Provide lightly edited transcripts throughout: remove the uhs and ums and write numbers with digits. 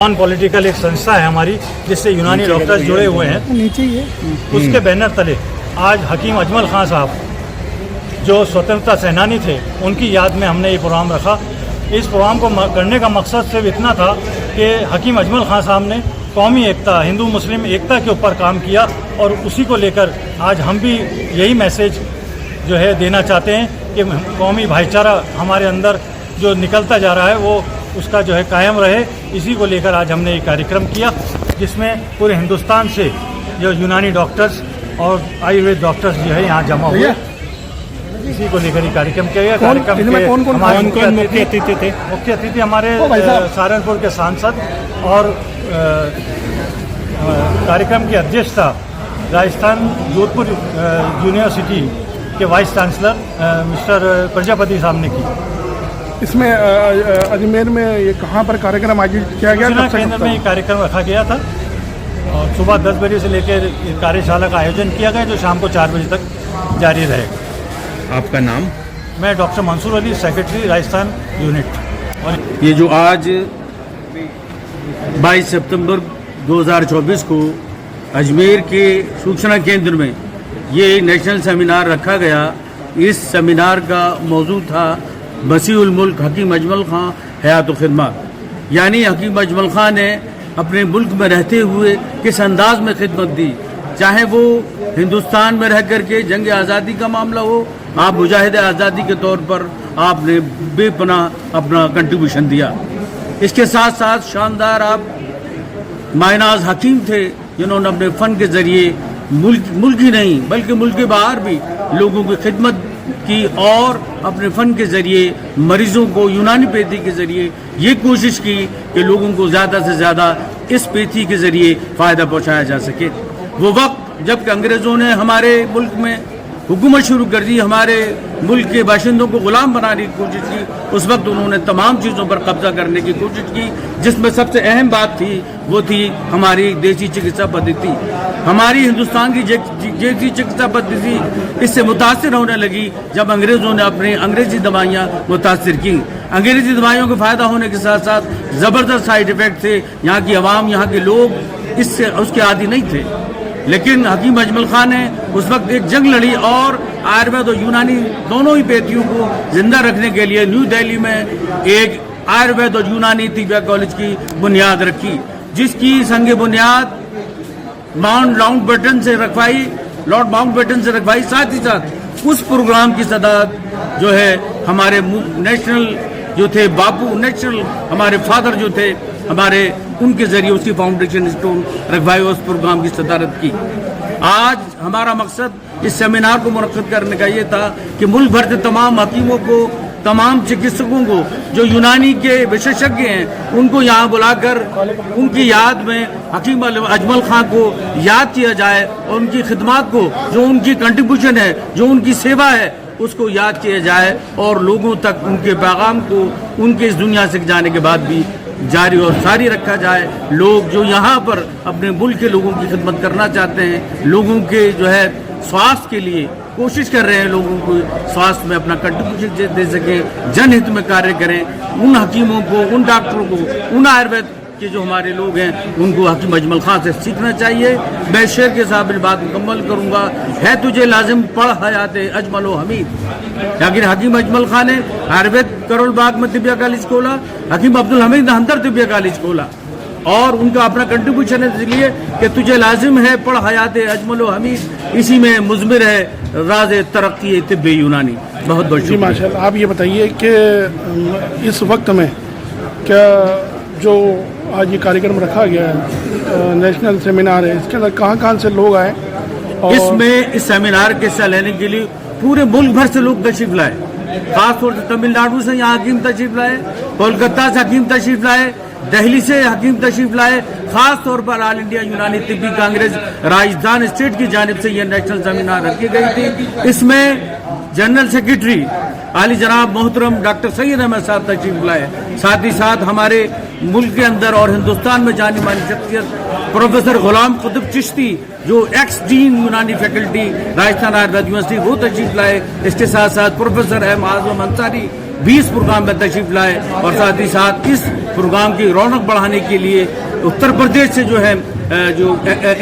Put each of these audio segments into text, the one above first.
Non political एक संस्था है हमारी जिससे यूनानी डॉक्टर्स जुड़े हुए हैं, नीचे ही है। उसके बैनर तले आज हकीम अजमल खान साहब जो स्वतंत्रता सेनानी थे उनकी याद में हमने ये प्रोग्राम रखा। इस प्रोग्राम को करने का मकसद सिर्फ इतना था कि हकीम अजमल खान साहब ने कौमी एकता, हिंदू मुस्लिम एकता के ऊपर काम किया और उसी को लेकर आज हम भी यही मैसेज जो है देना चाहते हैं कि कौमी भाईचारा हमारे अंदर जो निकलता जा रहा है वो उसका जो है कायम रहे। इसी को लेकर आज हमने ये कार्यक्रम किया जिसमें पूरे हिंदुस्तान से जो यूनानी डॉक्टर्स और आयुर्वेद डॉक्टर्स जो है यहाँ जमा हुए, इसी को लेकर ये कार्यक्रम किया गया। कार्यक्रम में कौन मुख्य अतिथि थे? मुख्य अतिथि हमारे सहारनपुर के सांसद और कार्यक्रम की अध्यक्षता राजस्थान जोधपुर यूनिवर्सिटी के वाइस चांसलर मिस्टर प्रजापति साहब ने की। इसमें अजमेर में ये कहाँ पर कार्यक्रम आयोजित किया गया? सूचना केंद्र में ये कार्यक्रम रखा गया था और सुबह 10 बजे से लेकर कार्यशाला का आयोजन किया गया जो शाम को 4 बजे तक जारी रहेगा। आपका नाम? मैं doctor Mansoor Ali, secretary Rajasthan unit. और ये जो आज 22 सितंबर 2024 को अजमेर के सूचना केंद्र में ये नेशनल सेमिनार रखा गया, इस सेमिनार का मौजू था वसीउल मुल्क हकीम अजमल खान हयात खिदमत। यानी हकीम अजमल खान ने अपने मुल्क में रहते हुए किस अंदाज में खिदमत दी, चाहे वो हिंदुस्तान में रह करके जंग आज़ादी का मामला हो, आप मुजाहिद आज़ादी के तौर पर आपने बेपनाह अपना कंट्रीब्यूशन दिया। इसके साथ साथ शानदार आप मायनाज हकीम थे जिन्होंने अपने फ़न के ज़रिए मुल्क ही नहीं बल्कि मुल्क के बाहर भी लोगों की खिदमत की और अपने फ़न के ज़रिए मरीज़ों को यूनानी पैथी के ज़रिए ये कोशिश की कि लोगों को ज़्यादा से ज़्यादा इस पैथी के ज़रिए फ़ायदा पहुँचाया जा सके। वो वक्त जब अंग्रेज़ों ने हमारे मुल्क में हुकूमत शुरू कर दी, हमारे मुल्क के बाशिंदों को ग़ुलाम बनाने की कोशिश की, उस वक्त उन्होंने तमाम चीज़ों पर कब्ज़ा करने की कोशिश की, जिसमें सबसे अहम बात थी वो थी हमारी देसी चिकित्सा पद्धति। हमारी हिंदुस्तान की देसी चिकित्सा पद्धति इससे मुतासिर होने लगी जब अंग्रेज़ों ने अपनी अंग्रेज़ी दवाइयाँ मुतासिर की। अंग्रेज़ी दवाइयों को फ़ायदा होने के साथ साथ ज़बरदस्त साइड इफ़ेक्ट थे। यहाँ की आवाम, यहाँ के लोग इससे उसके आदी नहीं थे, लेकिन हकीम अजमल खान ने उस वक्त एक जंग लड़ी और आयुर्वेद और यूनानी दोनों ही पैथियों को जिंदा रखने के लिए न्यू दिल्ली में एक आयुर्वेद और यूनानी तिब्बिया कॉलेज की बुनियाद रखी, जिसकी संग बुनियाद लॉर्ड माउंटबेटन से रखवाई। साथ ही साथ उस प्रोग्राम की सदारत जो है हमारे नेशनल जो थे बापू, नेशनल हमारे फादर जो थे हमारे, उनके जरिए उसकी फाउंडेशन स्टोन रखवाई, उस प्रोग्राम की सदारत की। आज हमारा मकसद इस सेमिनार को मुनक्किद करने का ये था कि मुल्क भर से तमाम हकीमों को, तमाम चिकित्सकों को जो यूनानी के विशेषज्ञ हैं उनको यहाँ बुलाकर उनकी याद में हकीम अजमल खान को याद किया जाए और उनकी खिदमत को, जो उनकी कंट्रीब्यूशन है, जो उनकी सेवा है, उसको याद किया जाए और लोगों तक उनके पैगाम को उनके इस दुनिया से जाने के बाद भी जारी और सारी रखा जाए। लोग जो यहाँ पर अपने मुल्क के लोगों की खिदमत करना चाहते हैं, लोगों के जो है स्वास्थ्य के लिए कोशिश कर रहे हैं, लोगों को स्वास्थ्य में अपना कंट्रीब्यूशन दे सकें, जनहित में कार्य करें, उन हकीमों को, उन डॉक्टरों को, उन आयुर्वेद के जो हमारे लोग हैं उनको हकीम अजमल खान से सीखना चाहिए। मैं शेर के साथ बात मुकम्मल करूँगा, है तुझे लाजिम पढ़ हयात अजमल व हमीद। लेकिन हकीम अजमल खान ने आयुर्वेद करोल बाग में तिब्बिया कॉलेज खोला, हकीम अब्दुल हमीद ने अंदर तिब्बिया कॉलेज खोला और उनका अपना कंट्रीब्यूशन है इसलिए कि तुझे लाजिम है पढ़ हयात अजमल व हमीद, इसी में मुज़मिर है राज तरक्की तिब्ब यूनानी। बहुत बहुत जी माशाअल्लाह। आप ये बताइए कि इस वक्त में क्या जो आज ये कार्यक्रम रखा गया है, नेशनल सेमिनार है, इसके अंदर कहाँ से लोग आए? और इसमें इस सेमिनार के हिस्सा लेने के लिए पूरे मुल्क भर से लोग तशरीफ लाए, खासतौर से तमिलनाडु से यहाँ हकीम तशरीफ लाए, कोलकाता से हकीम तशरीफ लाए, दिल्ली से हकीम तशरीफ लाए। खास तौर पर all India Unani Tibbi Congress Rajasthan state की जानिब से यह नेशनल सेमिनार रखी गई थी। इसमें जनरल सेक्रेटरी आली जनाब मोहतरम डॉक्टर सैयद अहमद साहब तशरीफ लाए, साथ ही साथ हमारे मुल्क के अंदर और हिंदुस्तान में जानी मानी शख्सियत प्रोफेसर गुलाम कुतुब चिश्ती जो एक्स डीन यूनानी फैकल्टी राजस्थान आयुर्वेद यूनिवर्सिटी वो तशरीफ लाए। इसके साथ साथ प्रोफेसर एम आजम अंसारी 20 प्रोग्राम में तशरीफ लाए और साथ ही साथ इस प्रोग्राम की रौनक बढ़ाने के लिए उत्तर प्रदेश से जो है जो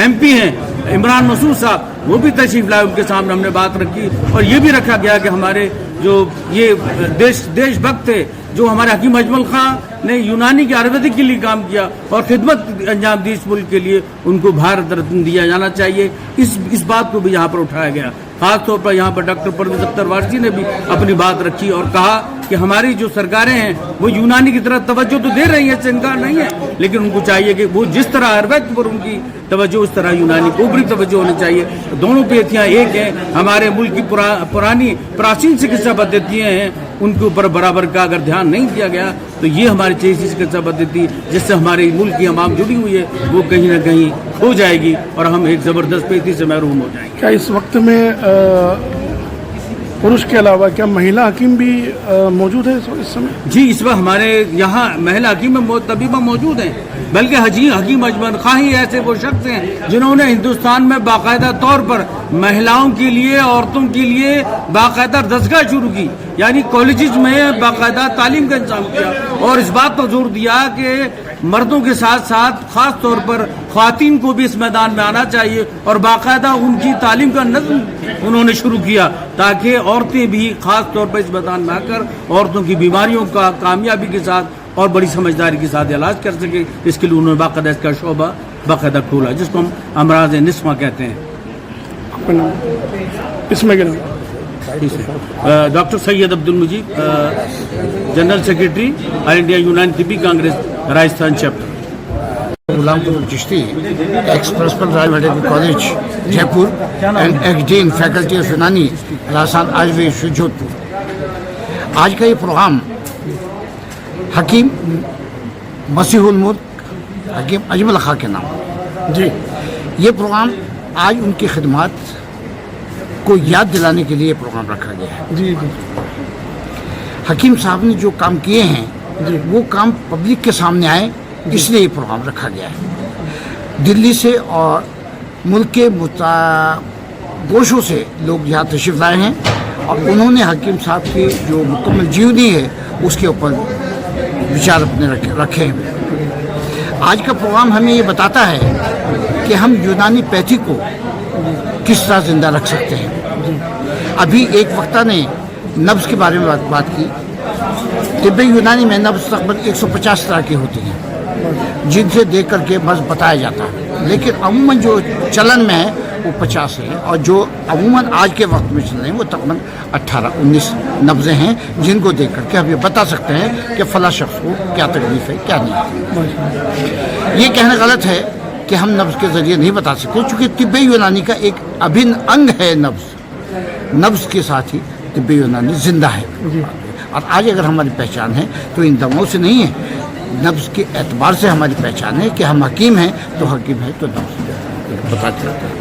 MP हैं इमरान मसूद साहब, वो भी तशरीफ लाए, उनके सामने हमने बात रखी। और ये भी रखा गया कि हमारे जो ये देशभक्त थे, जो हमारे हकीम अजमल खां ने यूनानी के आयुर्वेदिक के लिए काम किया और खिदमत अंजाम दी इस मुल्क के लिए, उनको भारत रत्न दिया जाना चाहिए। इस बात को भी यहाँ पर उठाया गया। खास तौर पर यहाँ पर डॉक्टर परवेज अख्तर वारसी ने भी अपनी बात रखी और कहा कि हमारी जो सरकारें हैं वो यूनानी की तरफ तवज्जो तो दे रही है, इससे इनकार नहीं है, लेकिन उनको चाहिए कि वो जिस तरह आयुर्वेद पर उनकी तवज्जो, उस तरह यूनानी को भी तवज्जो होनी चाहिए। दोनों पेथियाँ एक हैं। हमारे मुल्क की पुरानी प्राचीन चिकित्सा पद्धतियाँ हैं, उनके ऊपर बराबर का अगर ध्यान नहीं दिया गया तो ये हमारी देसी चिकित्सा पद्धति जिससे हमारे मुल्क की आवाम जुड़ी हुई है वो कहीं ना कहीं खो जाएगी और हम एक ज़बरदस्त पेथी से महरूम हो जाएंगे। क्या इस वक्त में पुरुष के अलावा क्या महिला हकीम भी मौजूद है इस समय? जी, इस वक्त हमारे यहाँ महिला हकीम तबीबा मौजूद हैं, बल्कि हकीम अजमल खां ही ऐसे वो शख्स हैं जिन्होंने हिंदुस्तान में बाकायदा तौर पर महिलाओं के लिए, औरतों के लिए बाकायदा दरगाह शुरू की, यानी कॉलेजेस में बाकायदा तालीम का इंतजाम किया और इस बात पर जोर दिया कि मर्दों के साथ साथ खास तौर पर ख्वातीन को भी इस मैदान में आना चाहिए और बाकायदा उनकी तालीम का नज़्म उन्होंने शुरू किया ताकि औरतें भी खास तौर पर इस मैदान में आकर औरतों की बीमारियों का कामयाबी के साथ और बड़ी समझदारी के साथ इलाज कर सके। इसके लिए उन्होंने बाकायदा इसका शोबा बाकायदा खोला जिसको हम अमराज निस्मा कहते हैं। इसमें क्या doctor Syed Abdul Mujeeb, general secretary all India Unani Tibbi Congress Rajasthan chapter. Ghulam Kabir Chishti, ex principal Rai medical college Jaipur and ex dean faculty of Unani Rajasthan Ayurveda Jodhpur. आज का ये प्रोग्राम हकीम मसीहुल मुल्क हकीम अजमल खां के नाम जी, ये प्रोग्राम आज उनकी खिदमत को याद दिलाने के लिए प्रोग्राम रखा गया है। जी जी, हकीम साहब ने जो काम किए हैं वो काम पब्लिक के सामने आए, इसलिए ये प्रोग्राम रखा गया है। दिल्ली से और मुल्क के गोशों से लोग यहाँ तशरीफ लाए हैं और उन्होंने हकीम साहब की जो मुकम्मल जीवनी है उसके ऊपर विचार अपने रखे हैं। आज का प्रोग्राम हमें ये बताता है कि हम यूनानी पैथी को किस तरह जिंदा रख सकते हैं। अभी एक वक्ता ने नब्ज़ के बारे में बात की। तिब्बे यूनानी में नब्ज़ तकरीबन 150 तरह की होती हैं जिनसे देख करके बस बताया जाता है, लेकिन अमूमन जो चलन में है वो 50 है और जो अमूमन आज के वक्त में चल रहे हैं वो तकरीबन 18-19 नब्ज़ें हैं जिनको देख करके हम ये बता सकते हैं कि फ़ला शख्स को क्या तकलीफ़ है क्या नहीं। ये कहना गलत है कि हम नब्ज़ के ज़रिए नहीं बता सकते, चूँकि तिब्बे यूनानी का एक अभिन्न अंग है नब्ज़ के साथ ही तिब्बे यूनानी जिंदा है। और आज अगर हमारी पहचान है तो इन दवाओं से नहीं है, नब्ज़ के एतबार से हमारी पहचान है कि हम हकीम हैं तो हकीम है तो नब्ज़ बताते रहते हैं।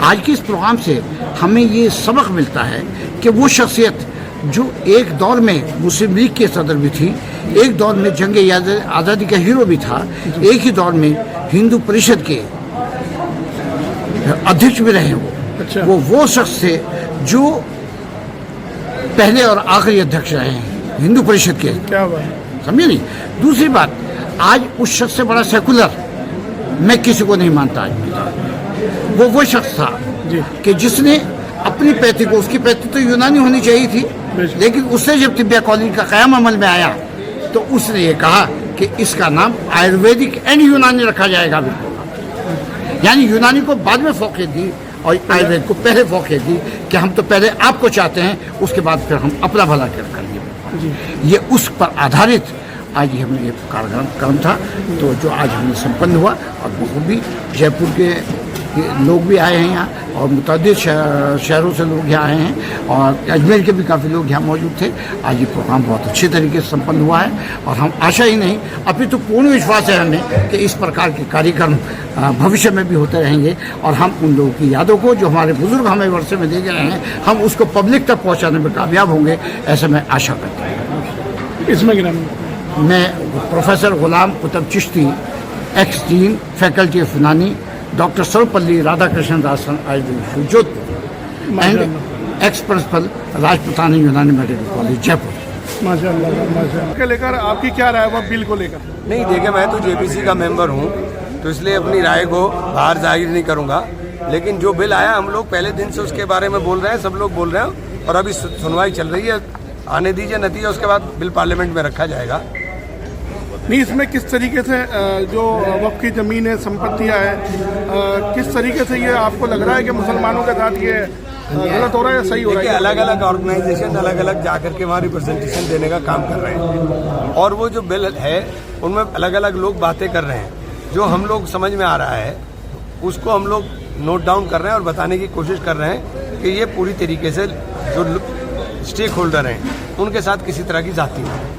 आज के इस प्रोग्राम से हमें ये सबक मिलता है कि वो शख्सियत जो एक दौर में मुस्लिम लीग के सदर भी थी, एक दौर में जंग आज़ादी का हीरो भी था, एक ही दौर में हिंदू परिषद के अध्यक्ष भी रहे अच्छा। वो शख्स थे जो पहले और आखिरी अध्यक्ष रहे हैं हिंदू परिषद के। क्या बात, समझे नहीं। दूसरी बात, आज उस शख्स से बड़ा सेकुलर मैं किसी को नहीं मानता। आज वो शख्स था कि जिसने अपनी पैथी को, उसकी पैथी तो यूनानी होनी चाहिए थी, लेकिन उससे जब तिब्बिया कॉलेज का क़याम अमल में आया तो उसने ये कहा कि इसका नाम आयुर्वेदिक एंड यूनानी रखा जाएगा। बिल्कुल, यानी यूनानी को बाद में फौक़ियत दी और आयुर्वेद को पहले फौक़ियत दी कि हम तो पहले आपको चाहते हैं, उसके बाद फिर हम अपना भला करेंगे। ये उस पर आधारित आज ही हमने ये कार्यक्रम था तो जो आज हमने संपन्न हुआ और बखूबी जयपुर के लोग भी आए हैं यहाँ और मुतअद्दिद शहरों से लोग यहाँ आए हैं और अजमेर के भी काफ़ी लोग यहाँ मौजूद थे। आज ये प्रोग्राम बहुत अच्छे तरीके से संपन्न हुआ है और हम आशा ही नहीं अभी तो पूर्ण विश्वास है हमें कि इस प्रकार के कार्यक्रम भविष्य में भी होते रहेंगे और हम उन लोगों की यादों को जो हमारे बुजुर्ग हमें वर्षे में दे गए हैं हम उसको पब्लिक तक पहुँचाने में कामयाब होंगे, ऐसे मैं आशा करता हूँ। इसमें मैं professor Ghulam Qutub Chishti, ex dean faculty of Unani, doctor Sarvepalli Radhakrishnan Rajasthan Ayurveda Jodhpur and ex principal Rajputani Unani medical college Jaipur. माशाल्लाह माशाल्लाह। के लेकर आपकी क्या राय है बिल को लेकर? नहीं देखिए, मैं तो जेपीसी का मेंबर हूँ, तो इसलिए अपनी राय को बाहर जाहिर नहीं करूँगा, लेकिन जो बिल आया हम लोग पहले दिन से उसके बारे में बोल रहे हैं, सब लोग बोल रहे हैं, और अभी सुनवाई चल रही है, आने दीजिए नतीजा, उसके बाद बिल पार्लियामेंट में रखा जाएगा। नहीं, इसमें किस तरीके से जो वक्फ की ज़मीन है, संपत्तियाँ हैं, किस तरीके से ये आपको लग रहा है कि मुसलमानों के साथ ये गलत हो रहा है या सही हो रहा देखिए, है? अलग अलग ऑर्गेनाइजेशन अलग अलग जाकर के वहाँ रिप्रेजेंटेशन देने का काम कर रहे हैं, और वो जो बिल है उनमें अलग अलग लोग बातें कर रहे हैं, जो हम लोग समझ में आ रहा है उसको हम लोग नोट डाउन कर रहे हैं और बताने की कोशिश कर रहे हैं कि ये पूरी तरीके से जो स्टेक होल्डर हैं उनके साथ किसी तरह की जाती है।